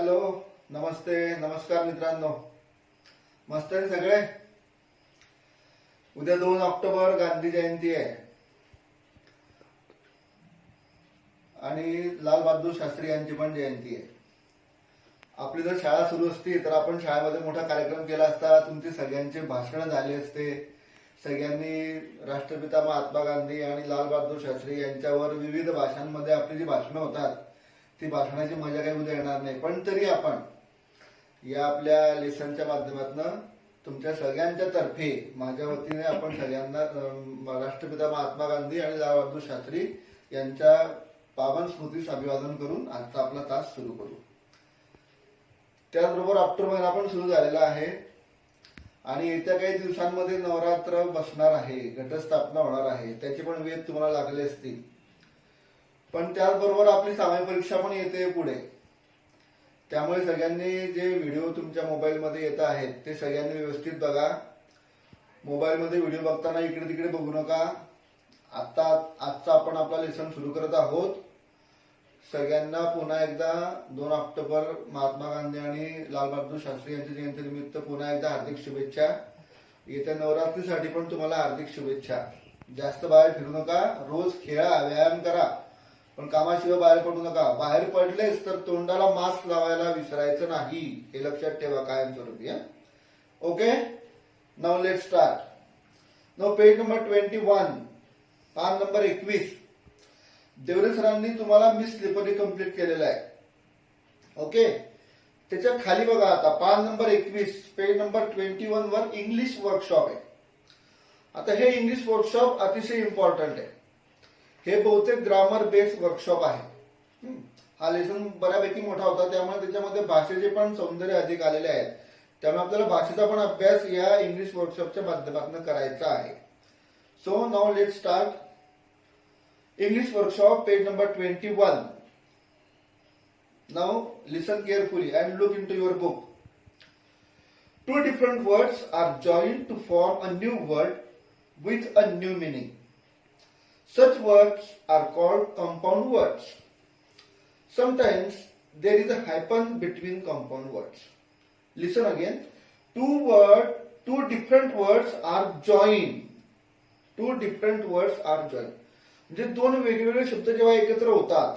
Hello, नमस्ते, नमस्कार मित्रांनो. मस्त आहे सगळे. उद्या 2 ऑक्टोबर गांधी जयंती आहे आणि लाल बहादूर शास्त्री यांची पण जयंती आहे. आपली जर शाळा सुरू असती तर आपण शाळेमध्ये मोठा कार्यक्रम केला असता. तुमची सगळ्यांचे भाषण झाले असते. सगळ्यांनी राष्ट्रपिता महात्मा गांधी आणि लाल बहादूर शास्त्री यांच्यावर विविध भाषांमध्ये आपली जी भाषणं होतात ती भाषणाची मजा काही उद्या येणार नाही. पण तरी आपण या आपल्या लेसनच्या माध्यमातून तुमच्या सगळ्यांच्या तर्फे माझ्या वतीने आपण सगळ्यांना राष्ट्रपिता महात्मा गांधी आणि लाल बहादूर शास्त्री यांच्या पावन स्मृतीस अभिवादन करून आजचा आपला तास सुरू करू. त्याचबरोबर ऑक्टोबर महिना पण सुरू झालेला आहे आणि येत्या काही दिवसांमध्ये नवरात्र बसणार आहे, घटस्थापना होणार आहे. त्याचे पण वेध तुम्हाला लागले असतील. पण त्याचबरोबर आपली सामायिक परीक्षा पण येते पुढे. त्यामुळे सगळ्यांनी जे व्हिडिओ तुमच्या मोबाईलमध्ये येत आहेत ते सगळ्यांनी व्यवस्थित बघा. मोबाईलमध्ये व्हिडिओ बघताना इकडे तिकडे बघू नका. आजचा आपण आपला लेसन सुरू करत आहोत. सगळ्यांना पुन्हा एकदा 2 ऑक्टोबर महात्मा गांधी आणि लाल बहादूर शास्त्री यांच्या जयंतीनिमित्त पुन्हा एकदा हार्दिक शुभेच्छा. येत्या नवरात्रीसाठी पण तुम्हाला हार्दिक शुभेच्छा. जास्त बाहेर फिरू नका, रोज खेळा, व्यायाम करा, पण कामाशिवाय बाहेर पडू नका. बाहेर पडलेच तर तोंडाला मास्क लावायला विसरायचं नाही, हे लक्षात ठेवा कायमस्वरूपी. Okay, now let's start. Now page number 21, पान नंबर 21. देवरे सरांनी तुम्हाला मिस स्लिपरी कंप्लीट केलेला आहे. ओके, त्याच्या खाली बघा आता पान नंबर 21 पेज नंबर 21 वर इंग्लिश वर्कशॉप आहे. आता हे इंग्लिश वर्कशॉप अतिशय इम्पॉर्टंट आहे. हे बहुतेक ग्रामर बेस्ड वर्कशॉप आहे. हा लेसन बऱ्यापैकी मोठा होता, त्यामुळे त्याच्यामध्ये भाषेचे पण सौंदर्य अधिक आलेले आहेत. त्यामुळे आपल्याला भाषेचा पण अभ्यास या इंग्लिश वर्कशॉपच्या माध्यमातून करायचा आहे. So now let's start. English workshop, page number 21. Now listen carefully and look into your book. 2 different words are joined to form a new word with a new meaning. Such words are called compound words. Sometimes there is a hyphen between compound words. Listen again. 2 different words are joined. 2 different words are joined. म्हणजे 2 वेगवेगळे शब्द जेव्हा एकत्र होतात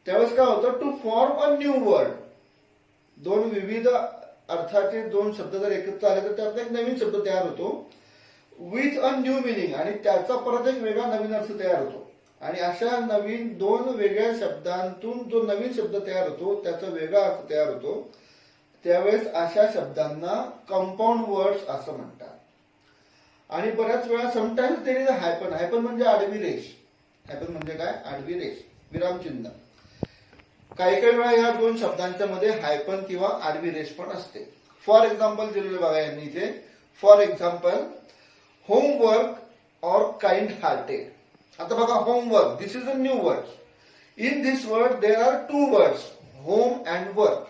त्यावेळेस काय होतं, to form a new word. 2 विविध अर्थाचे 2 शब्द जर एकत्र आले तर त्यात एक नवीन शब्द तयार होतो विथ अ न्यू मिनिंग, आणि त्याचा परत एक वेगळा नवीन अर्थ तयार होतो. आणि अशा नवीन 2 वेगळ्या शब्दांतून जो नवीन शब्द तयार होतो त्याचा वेगळा अर्थ तयार होतो. त्यावेळेस अशा शब्दांना कंपाऊंड वर्ड्स असं म्हणतात. आणि बऱ्याच वेळा sometimes there is a hyphen. Hyphen म्हणजे आडवी रेष. हायपन म्हणजे काय? आडवी रेष, विरामचिन्ह. काही काही वेळा या 2 शब्दांच्या मध्ये हायपन किंवा आडवी रेष पण असते. फॉर एक्झाम्पल दिलेलं बघा यांनी इथे. फॉर एक्झाम्पल, होमवर्क और काइंड हार्टेड. आता बघा, homework, this is a new word. In this word there are 2 words, home and work.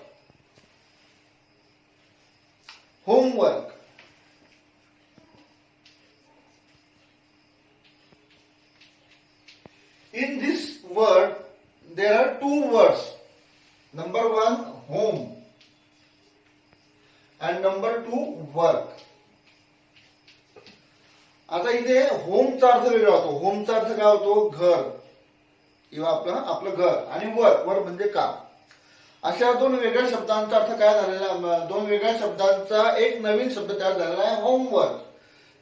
Homework. In this word, there are 2 words. Number 1, home, and number 2, work. आता इथे होमचा अर्थ वेगळा होतो. होमचा अर्थ काय होतो? घर किंवा आपलं घर. आणि वर्क म्हणजे काम. अशा 2 वेगळ्या शब्दांचा अर्थ काय झालेला, 2 वेगळ्या शब्दांचा एक नवीन शब्द तयार झालेला आहे, होमवर्क.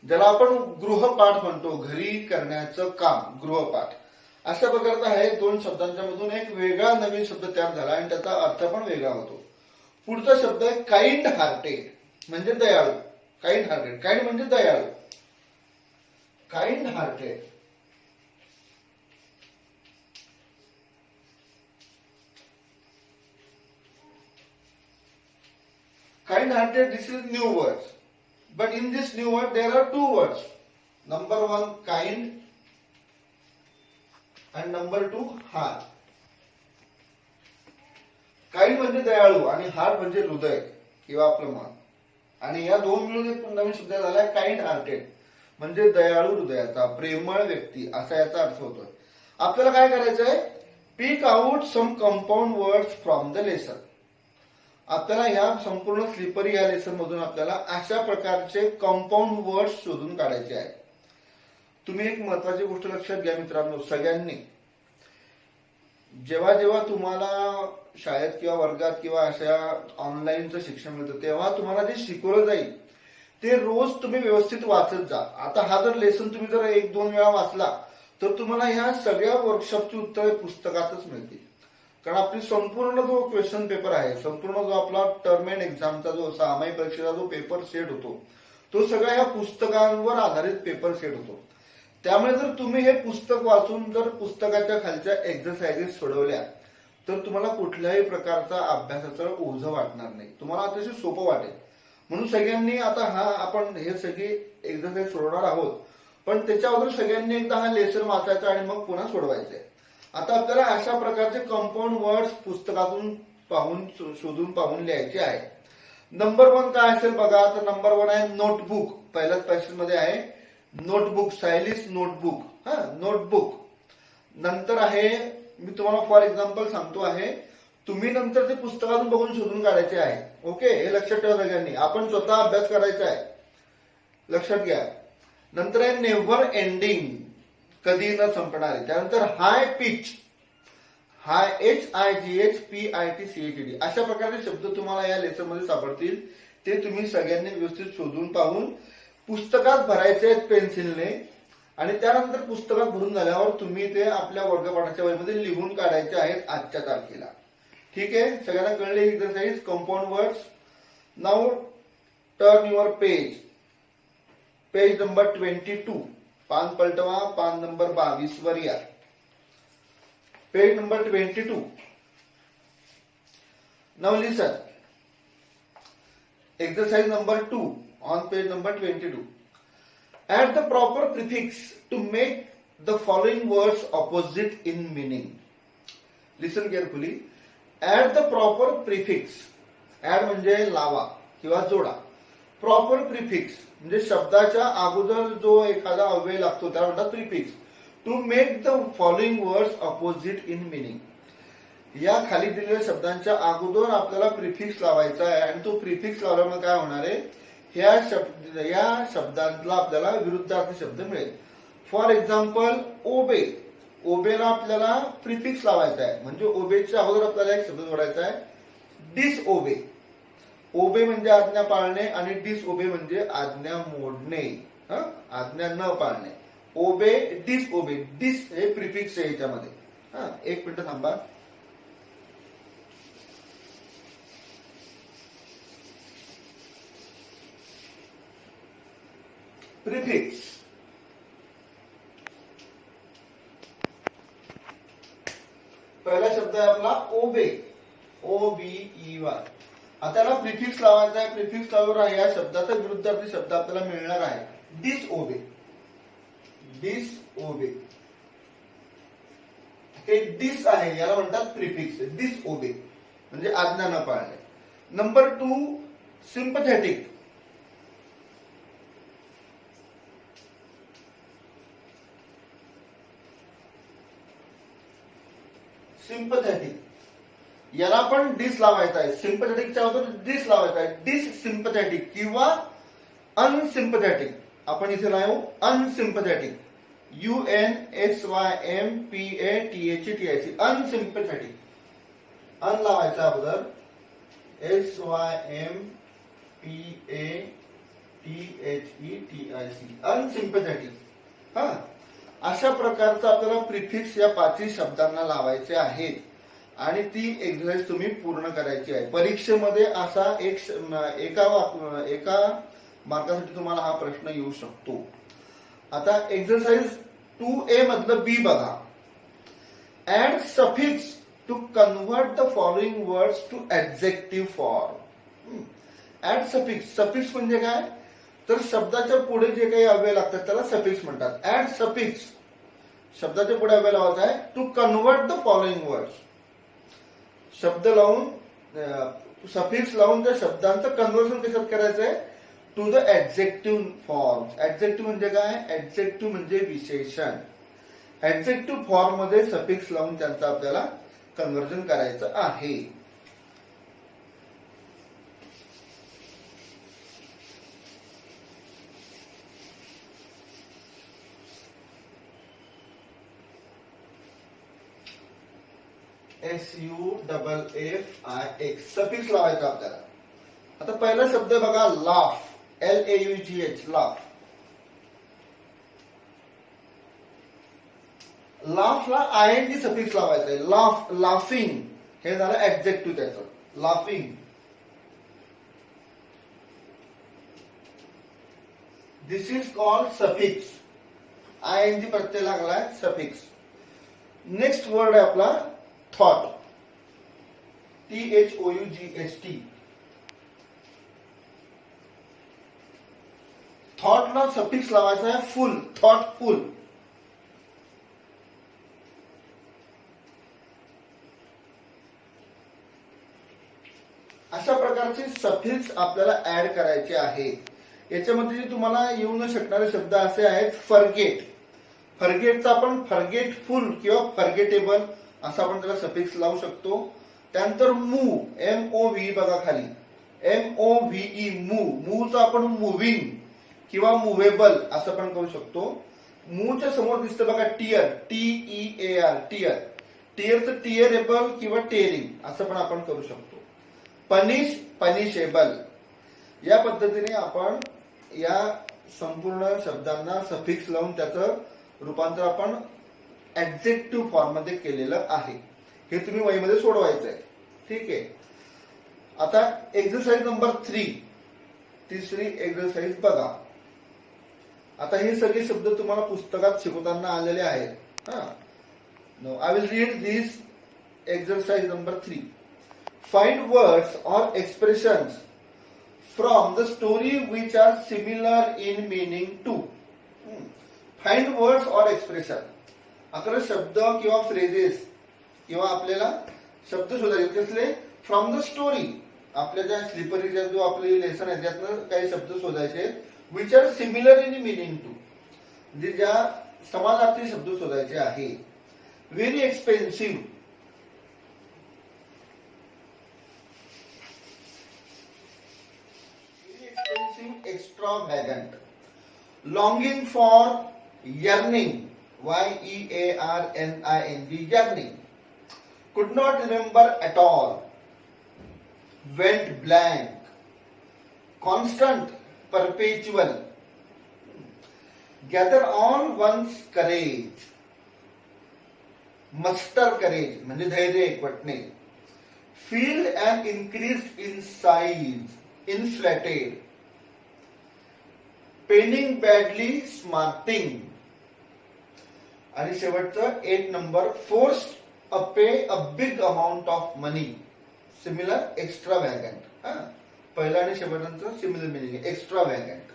ज्याला आपण गृहपाठ म्हणतो, घरी करण्याचं काम, गृहपाठ. अशा प्रकारचा आहे 2 शब्दांच्या मधून एक वेगळा नवीन शब्द तयार झाला आणि त्याचा अर्थ पण वेगळा होतो. पुढचा शब्द आहे काइंड हार्टेड, म्हणजे दयाळू. काइंड हार्टेड, काइंड म्हणजे दयाळू. Kind hearted. Kind hearted, this is new word. But in this new word there are 2 words. Number 1, kind, आणि नंबर 2, हार्ट. काइंड म्हणजे दयाळू आणि हार्ट म्हणजे हृदय किंवा आपलं मन. आणि या 2 मिळून एक नवीन शब्द झालाय काइंड हार्टेड, म्हणजे दयाळू हृदयाचा, प्रेमळ व्यक्ती, असा याचा अर्थ होतोय. आपल्याला काय करायचंय? Pick out some compound words from the lesson. आपल्याला ह्या संपूर्ण स्लिपरी या लेसन मधून आपल्याला अशा प्रकारचे कंपाऊंड वर्ड्स शोधून काढायचे आहे. तुम्ही एक महत्वाची गोष्ट लक्षात घ्या मित्रांनो, सगळ्यांनी जेव्हा जेव्हा तुम्हाला शाळेत किंवा वर्गात किंवा अशा ऑनलाईनचं शिक्षण मिळतं तेव्हा तुम्हाला जे शिकवलं जाईल ते रोज तुम्ही व्यवस्थित वाचत जा. आता हा जर लेसन तुम्ही जर 1-2 वेळा वाचला तर तुम्हाला ह्या सगळ्या वर्कशॉपची उत्तरे पुस्तकातच मिळतील. कारण आपली संपूर्ण जो क्वेश्चन पेपर आहे, संपूर्ण जो आपला टर्म एंड एक्झामचा जो सामायिक परीक्षेचा जो पेपर सेट होतो तो सगळ्या ह्या पुस्तकांवर आधारित पेपर सेट होतो. त्यामुळे जर तुम्ही हे पुस्तक वाचून जर पुस्तकाच्या खालच्या एक्सरसाइजेस सोडवल्या तर तुम्हाला कुठल्याही प्रकारचा अभ्यासाचं ओझं वाटणार नाही, तुम्हाला अतिशय सोपं वाटेल. म्हणून सगळ्यांनी आता आपण हे सगळी एक्सरसाइज सोडवणार आहोत, पण त्याच्या अगोदर सगळ्यांनी एकदा हा लेसन वाचायचा आणि मग पुन्हा सोडवायचंय. आता आपल्याला अशा प्रकारचे कंपाऊंड वर्ड्स पुस्तकातून शोधून पाहून लिहायचे आहे. नंबर 1 काय असेल बघा. तर नंबर 1 आहे नोटबुक. पहिल्याच पॅसेज मध्ये आहे नोटबुक, सायलीस नोटबुक. नोटबुक. नंतर आहे, मी तुम्हाला फॉर एक्झाम्पल सांगतो आहे, तुम्ही नंतर ते पुस्तकातून बघून शोधून काढायचे आहे. ओके, हे लक्षात ठेवा सगळ्यांनी. आपण स्वतः अभ्यास करायचा आहे, लक्षात घ्या. नंतर आहे नेव्हर एंडिंग, कधी न संपणारे. त्यानंतर हाय पिच, हाय HIGHPITCHD. अशा प्रकारचे शब्द तुम्हाला या लेसन मध्ये सापडतील. ते तुम्ही सगळ्यांनी व्यवस्थित शोधून पाहून पुस्तकात भरायचे आहेत पेन्सिलने आणि त्यानंतर पुस्तकात भरून झाल्यावर तुम्ही ते आपल्या वर्गपाठाच्या वहीमध्ये लिहून काढायचे आहेत आजच्या तारखेला. ठीक आहे, सगळ्यांना कळले exercise compound words. Now turn your page. Page number 22. पान पलटवा, पान नंबर 22 वर या. Page number 22. Now listen. Exercise number 2 on page number 22. Add the proper prefix to make the following words opposite in meaning. Listen carefully. Add the proper prefix. Add म्हणजे लावा किंवा जोडा. Proper prefix म्हणजे शब्दाच्या अगोदर जो एखादा अव्यय लागतो त्याला म्हणतात prefix. To make the following words opposite in meaning. या खाली दिलेल्या शब्दांच्या अगोदर आपल्याला प्रिफिक्स लावायचा आहे आणि तो प्रिफिक्स लावल्यामुळे काय होणार आहे, या शब्दांना आपल्याला विरुद्धार्थी शब्द मिळेल. फॉर एक्झाम्पल ओबे. ओबेला आपल्याला प्रिफिक्स लावायचा आहे म्हणजे ओबेच्या अगोदर आपल्याला एक शब्द जोडायचा आहे डिसओबे. ओबे म्हणजे आज्ञा पाळणे आणि डिसओबे म्हणजे आज्ञा मोडणे, आज्ञा न पाळणे. ओबे, डिसओबे. डिस हे प्रिफिक्स आहे याच्यामध्ये. एक मिनिट थांबा. प्रिफिक्स. पहिला शब्द आहे आपला ओबे, OBEY. आता त्याला प्रिफिक्स लावायचा आहे. प्रिफिक्स लावल्यावर या शब्दाचा विरुद्धार्थी शब्द आपल्याला मिळणार आहे डिसओबे. डिसओबे हे डिस आहे, याला म्हणतात प्रिफिक्स. डिसओबे म्हणजे आज्ञा न पाळणे. Number 2 sympathetic. सिंपथेटिक याला पण डिस लावायचा आहे. सिंपथेटिकच्या अगोदर डिस लावायचा आहे. डिस सिंपथेटिक किंवा अनसिंपथेटिक. आपण इथे लावू अनसिंपथेटिक. UNSYMPATHETIC. अनसिंपथेटिक. अन लावायचा अगोदर SYMPATHETIC. अनसिंपथेटिक. अशा प्रकारचा आपल्याला प्रिफिक्स या 5 शब्दांना लावायचे आहेत आणि ती एक्सरसाइज तुम्ही पूर्ण करायची आहे. परीक्षेमध्ये असा एका मार्कासाठी तुम्हाला हा प्रश्न येऊ शकतो. आता एक्सरसाइज 2A मधलं बी बघा. Add suffix to convert the following words to adjective form. Add suffix. Suffix म्हणजे काय, तर शब्दाच्या पुढे जे काही अव्यय लागतात त्याला सफिक्स म्हणतात. Add suffix. शब्दाच्या पुढे अव्यय लावायचा आहे to convert the following words. शब्द लावून सफिक्स लावून त्या शब्दांचं कन्व्हर्शन कशात करायचं आहे, to the adjective form. Adjective म्हणजे काय, ऍडजेक्टिव्ह म्हणजे विशेषण. ऍडजेक्टिव्ह फॉर्म मध्ये सफिक्स लावून त्यांचं आपल्याला कन्व्हर्जन करायचं आहे. SUFFIX सफिक्स लावायचा आपल्याला. आता पहिला शब्द बघा लाफ, LAUGH लाफ. लाफला ING सफिक्स लावायचा आहे. लाफ, लाफिंग हे झालं ऍडजेक्टिव्ह त्याचं. Laughing, this is called suffix. ING प्रत्यय लागलाय सफिक्स. नेक्स्ट वर्ड आहे आपला थॉट, THOUGHT. थॉटला सफिक्स लावायचा आहे फुल, थॉटफुल. अशा प्रकारचे सफिक्स आपल्याला ऍड करायचे आहेत. याच्यामध्ये जे तुम्हाला येऊ न शकणारे शब्द असे आहेत फॉरगेट. फॉरगेटचा आपण फॉरगेटफुल किंवा फॉरगेटेबल असा आपण त्याला सफिक्स लावू शकतो. त्यानंतर मूव, MOV बघा खाली, MOVE मूव. मूवचा आपण मुव्हिंग किंवा मुव्हेबल असं पण करू शकतो. मूवच्या समोर दिसतं बघा टियर, TEAR टियर. टियरचं टियरेबल किंवा टेरिंग असं पण आपण करू शकतो. Punish, punishable. या पद्धतीने आपण या संपूर्ण शब्दांना सफिक्स लावून त्याचं रूपांतर आपण ऍडजेक्टिव्ह फॉर्म मध्ये केलेलं आहे. हे तुम्ही वहीमध्ये सोडवायचं आहे. ठीक आहे. आता एक्सरसाइज नंबर 3, तिसरी एक्सरसाइज बघा. आता हे सगळे शब्द तुम्हाला पुस्तकात शिकवताना आलेले आहेत. I will read this exercise number 3. Find words or expressions from the story which are similar in meaning to. Find words or expression. अकरा शब्द किंवा फ्रेजेस किंवा आपल्याला शब्द शोधायचे कसले फ्रॉम द स्टोरी. आपल्या ज्या स्लीपरीचा जो आपले लेसन आहे त्यातनं काही शब्द शोधायचे which are similar in meaning to, म्हणजे ज्या समानार्थी शब्द शोधायचे आहे. Very expensive, extravagant. Longing for, yearning, YEARNING, yearning. Could not remember at all, went blank. Constant, perpetual. Gather all one's courage, muster courage म्हणजे धैर्य एकवटणे. Feel and increased in size, inflated. Paining badly, smarting. आणि शेवटचं 8 number forced a pay a big amount of money, similar, extravagant. पहिला आणि शेवटचं similar meaning extravagant.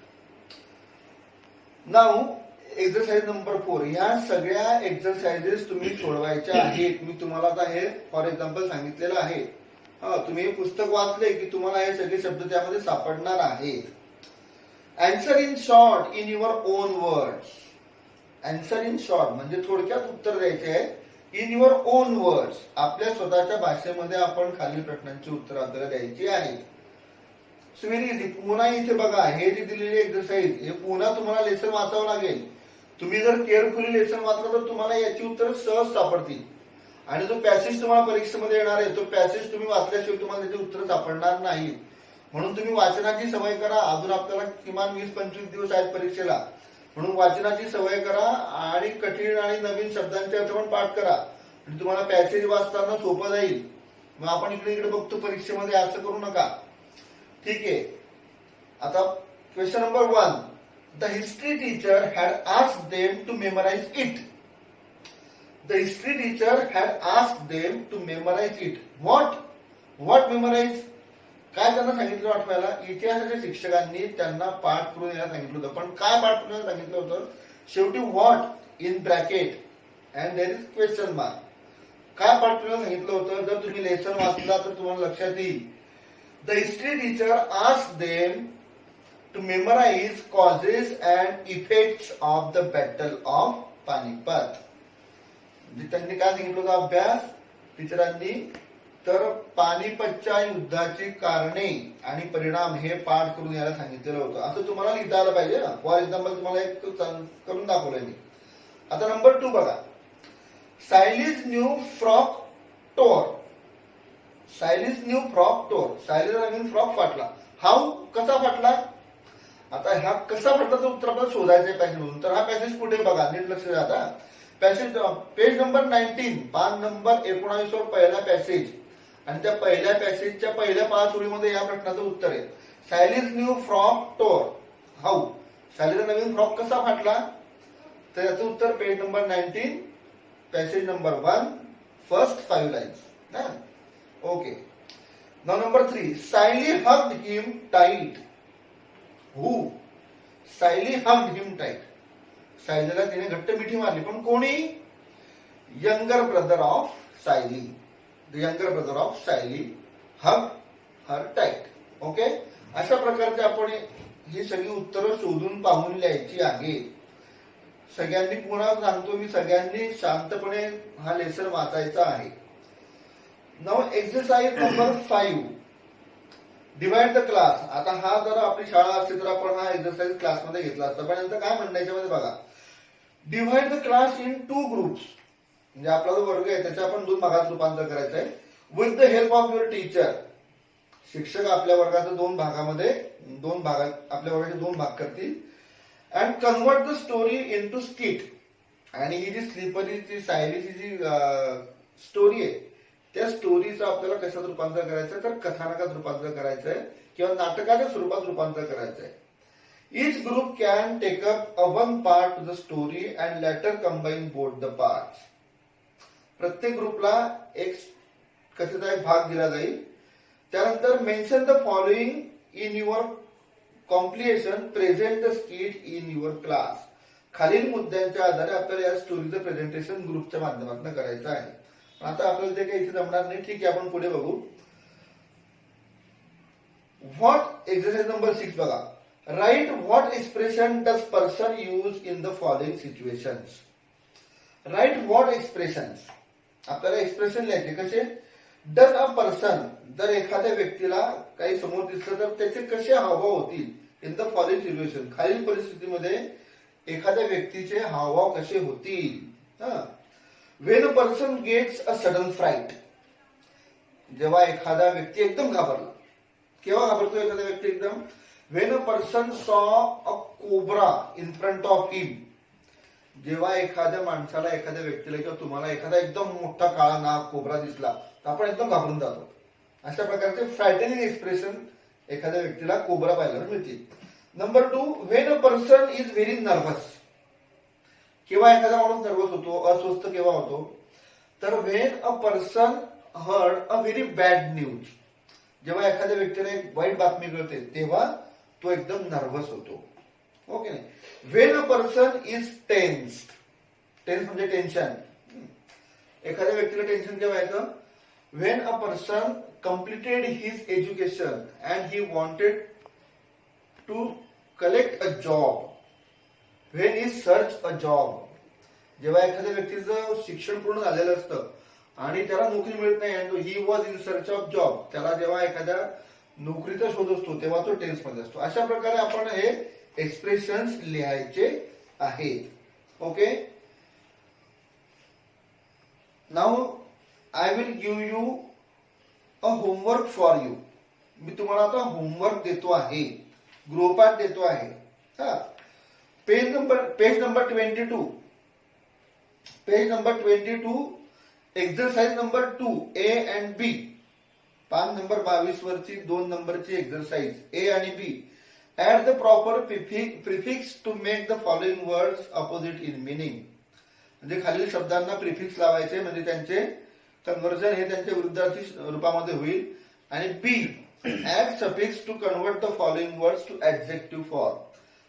Now exercise number 4. या सगळ्या एक्सरसाइजेस तुम्ही सोडवायच्या आहेत. मी तुम्हाला आता हे फॉर एक्झाम्पल सांगितलेलं आहे. तुम्ही हे पुस्तक वाचले की तुम्हाला हे सगळे शब्द त्यामध्ये सापडणार आहेत. Answer in short in your own words. Answer in short म्हणजे थोडक्यात उत्तर द्यायचे आहे. In your own words, आपल्या स्वतःच्या भाषेमध्ये आपण खालील प्रश्नांची उत्तर आपल्याला द्यायची आहेत. So very easy. पुन्हा इथे बघा हे जे दिलेली एक्सरसाइज हे पुन्हा तुम्हाला लेसन वाचावं लागेल. तुम्ही जर केअरफुली लेसन वाचलं तर तुम्हाला याची उत्तर सहज सापडतील. आणि जो पॅसेज तुम्हाला परीक्षेमध्ये येणार आहे तो पॅसेज तुम्ही वाचल्याशिवाय तुम्हाला त्याची उत्तर सापडणार नाहीत. म्हणून तुम्ही वाचनाची सवय करा. अजून आपल्याला किमान 20-25 दिवस आहेत परीक्षेला. म्हणून वाचनाची सवय करा आणि कठीण आणि नवीन शब्दांचे अर्थ पण पाठ करा. आणि तुम्हाला पॅसेज वाचताना सोपं जाईल. मग आपण इकडे इकडे बघतो परीक्षेमध्ये, असं करू नका. ठीक आहे. आता question number 1. The history teacher had asked them to memorise it. The history teacher had asked them to memorise it. What memorise? काय त्यांना सांगितलं आठवायला? इतिहासाच्या शिक्षकांनी त्यांना पाठ करून यायला सांगितलं होतं. पण काय पाठ करून सांगितलं होतं? शेवटी what in bracket and there is question mark. काय पाठ करून सांगितलं होतं? जर तुम्ही लेसन वाचला तर तुम्हाला लक्षात येईल. The history teacher asked them to memorise causes and effects of the battle of Panipat. म्हणजे त्यांनी काय सांगितलं होतं अभ्यास टीचरांनी? तर पानिपतच्या युद्धाची कारणे आणि परिणाम हे पाठ करून यायला सांगितलेलं होतं. असं तुम्हाला लिहिता आलं पाहिजे ना. फॉर एक्झाम्पल तुम्हाला एक करून दाखवलंय मी. आता नंबर 2 बघा. Sayali's new frock tore. Sayali's new frock tore. सायलीचा नवीन फ्रॉक फाटला. हाऊ, कसा फाटला? आता हा कसा फाटला तर उत्तर आपल्याला शोधायचं आहे पॅसेज मधून. तर हा पॅसेज कुठे बघा, नीट लक्ष द्या. आता पॅसेज पेज नंबर 19, पान नंबर 19 वर पहिला पॅसेज, आणि त्या पहिल्या पॅसेजच्या पहिल्या 5 ओळीमध्ये या प्रश्नाचं उत्तर आहे. Sayali's new frock tore. How, सायलीचा नवीन फ्रॉक कसा फाटला? तर याचं उत्तर page number 19, passage number 1, first 5 lines. Okay. Now number 3, Sayali hugged him tight. Who? Sayali hugged him tight. सायलीला तिने घट्ट मिठी मारली, पण कोणी? Younger brother of Sayali. The younger brother of Sayali hug her tight. Okay. अशा प्रकारचे आपण ही सगळी उत्तरं शोधून पाहून लिहायची आहे. सगळ्यांनी, पुन्हा सांगतो मी, सगळ्यांनी शांतपणे हा लेसन वाचायचा आहे. Now exercise number 5, divide the class. आता हा जर आपली शाळा असती तर आपण हा एक्सरसाइज क्लासमध्ये घेतला असता, पण नंतर काय म्हणणं याच्यामध्ये बघा. Divide the class in 2 groups. म्हणजे आपला जो वर्ग आहे त्याच्या आपण 2 भागात रूपांतर करायचं आहे. With the help of your teacher. शिक्षक आपल्या वर्गाचं 2 भागामध्ये आपल्या वर्गाचे 2 भाग करतील. And convert the story into skit. आणि ही जी स्लीपरीची सायलीची जी स्टोरी आहे त्या स्टोरीचं आपल्याला कशात रूपांतर करायचं, तर कथानकात रूपांतर करायचं आहे किंवा नाटकाच्या स्वरूपात रूपांतर करायचं आहे. Each group can take up a one part to the story and later combine both the parts. प्रत्येक ग्रुपला एक कथेचा एक भाग दिला जाईल. त्यानंतर mention the following in your compilation, present the skit in your class. खालील मुद्द्यांच्या आधारे आपल्याला या स्टोरीचं प्रेझेंटेशन ग्रुपच्या माध्यमातून करायचं आहे. आता आपल्याला ते काही इथे जमणार नाही, ठीक आहे, आपण पुढे बघू. व्हॉट, एक्सरसाइज नंबर 6 बघा. Write what expression does person use in the following situations. Write what expressions. आपल्याला एक्सप्रेशन लिहायचे कसे. डज अ पर्सन, जर एखाद्या व्यक्तीला काही समोर दिसलं तर त्याचे कसे हावभाव होतील इन द फॉलोइंग सिच्युएशन. खालील परिस्थितीमध्ये एखाद्या व्यक्तीचे हावभाव कसे होतील. When a person gets a sudden freight. जेव्हा एखादा व्यक्ती एकदम घाबरला. केव्हा घाबरतो एखादा व्यक्ती एकदम? When a person saw a cobra in front of him. जेव्हा एखाद्या माणसाला, एखाद्या व्यक्तीला किंवा तुम्हाला एखादा एकदम मोठा काळा नाग कोबरा दिसला तर आपण एकदम घाबरून जातो. अशा प्रकारचे फ्रायटनिंग एक्सप्रेशन एखाद्या व्यक्तीला कोबरा पाहायला मिळतील. Number 2, when a person is very nervous. केव्हा एखादा माणूस नर्वस होतो, अस्वस्थ केव्हा होतो? तर when a person heard a very bad news. जेव्हा एखाद्या व्यक्तीला एक वाईट बातमी कळते तेव्हा तो एकदम नर्वस होतो. Okay. When a person is tense. Tense म्हणजे टेन्शन. एखाद्या व्यक्तीला टेन्शन केव्हा येतं? When a person completed his education and he wanted to collect a job. When is search a job. जेव्हा एखाद्या व्यक्तीचं शिक्षण पूर्ण झालेलं असतं आणि त्याला नोकरी मिळत नाही, and he was in search of job. त्याला जेव्हा एखाद्या नोकरीचा शोध असतो तेव्हा तो टेन्स मध्ये असतो. अशा प्रकारे आपण हे एक्सप्रेशन्स लिहायचे आहेत. Okay. Now I will give you a homework for you. मी तुम्हाला आता होमवर्क देतो आहे, गृहपाठ देतो आहे. Page number 22. Page number 22, exercise number 2, A and B. पान नंबर 22 वरची 2 नंबरची एक्सरसाइज ए आणि B. Add the proper prefix to make the following words opposite in meaning. म्हणजे खालील शब्दांना प्रिफिक्स लावायचे, म्हणजे त्यांचे कन्व्हर्जन हे त्यांच्या विरुद्धार्थी रूपामध्ये होईल. आणि B, add suffix to convert the following words to adjective form.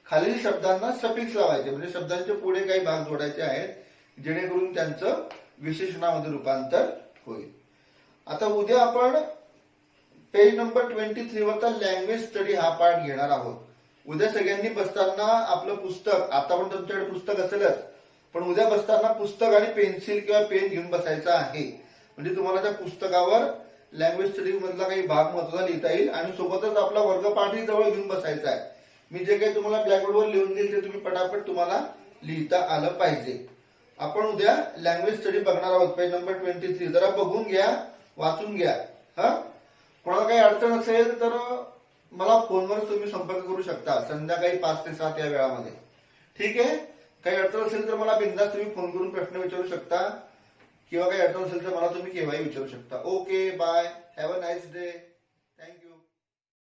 खालील शब्दांना सफिक्स लावायचे, म्हणजे शब्दांच्या पुढे काही भाग जोडायचे आहेत जेणेकरून त्यांचं विशेषणामध्ये रूपांतर होईल. आता उद्या आपण पेज नंबर 23 वरचा लँग्वेज स्टडी हा पाठ घेणार आहोत. उद्या सगळ्यांनी बसताना आपलं पुस्तक, आता पण तुमच्याकडे पुस्तक असेलच, पण उद्या बसताना पुस्तक आणि पेन्सिल किंवा पेन घेऊन बसायचं आहे. म्हणजे तुम्हाला त्या पुस्तकावर लँग्वेज स्टडी मधला काही भाग महत्वाचा लिहिता येईल आणि सोबतच आपला वर्गपाठही जवळ घेऊन बसायचा आहे. मी जे काही तुम्हाला ब्लॅकबोर्डवर लिहून देईल ते तुम्ही पटापट तुम्हाला लिहिता आलं पाहिजे. आपण उद्या लँग्वेज स्टडी बघणार आहोत, पेज नंबर 23. जरा बघून घ्या, वाचून घ्या. हा, कोणाला काही अडचण असेल तर मला फोनवर तुम्ही संपर्क करू शकता संध्याकाळी 5 ते 7 या वेळामध्ये. ठीक आहे. काही अडचण असेल तर मला बिनधास्त तुम्ही फोन करून प्रश्न विचारू शकता, किंवा काही अडचण असेल तर मला तुम्ही केव्हाही विचारू शकता. Okay, bye, have a nice day.